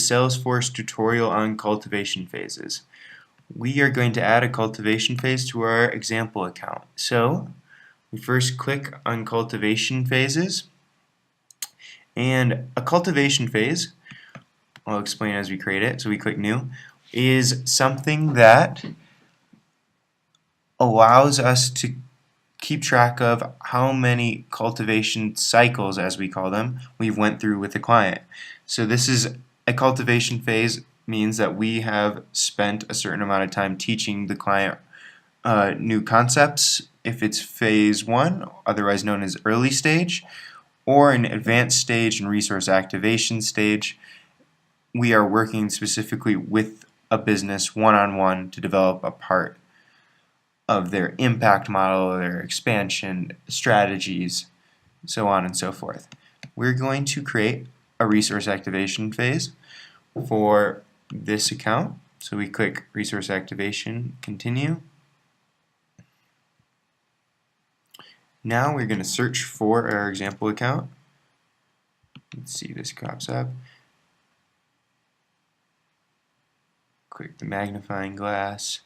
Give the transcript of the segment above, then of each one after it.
Salesforce tutorial on cultivation phases. We are going to add a cultivation phase to our example account. So we first click on cultivation phases, and a cultivation phase, I'll explain as we create it, so we click new, is something that allows us to keep track of how many cultivation cycles, as we call them, we've went through with the client. So this is a cultivation phase, means that we have spent a certain amount of time teaching the client new concepts. If it's phase 1, otherwise known as early stage, or an advanced stage and resource activation stage, we are working specifically with a business one-on-one to develop a part of their impact model, their expansion strategies, so on and so forth. We're going to create a resource activation phase for this account. So we click resource activation, continue. Now we're going to search for our example account. Let's see, this pops up. Click the magnifying glass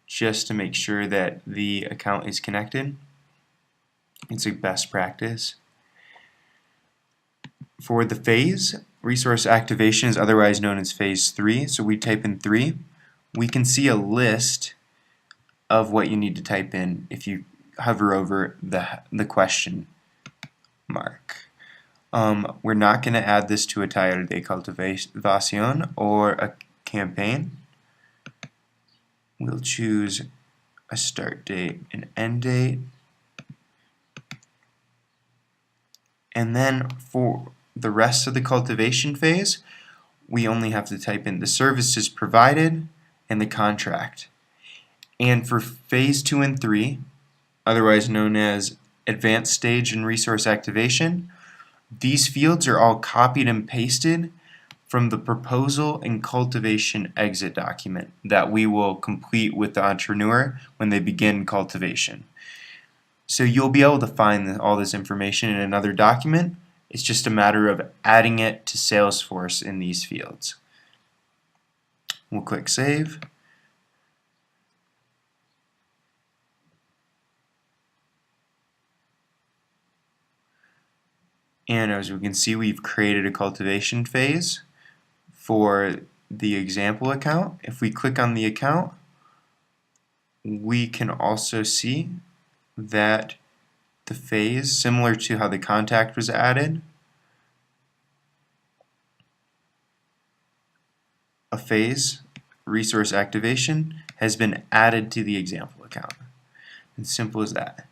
just to make sure that the account is connected. It's a best practice. For the phase, resource activation is otherwise known as phase 3, so we type in 3. We can see a list of what you need to type in if you hover over the question mark. We're not going to add this to a taller de cultivation or a campaign. We'll choose a start date and end date. And then for the rest of the cultivation phase, we only have to type in the services provided and the contract. And for phase 2 and 3, otherwise known as advanced stage and resource activation, these fields are all copied and pasted from the proposal and cultivation exit document that we will complete with the entrepreneur when they begin cultivation. So you'll be able to find all this information in another document. It's just a matter of adding it to Salesforce in these fields. We'll click Save. And as we can see, we've created a cultivation phase for the example account. If we click on the account, we can also see that the phase, similar to how the contact was added, a phase, resource activation, has been added to the example account. As simple as that.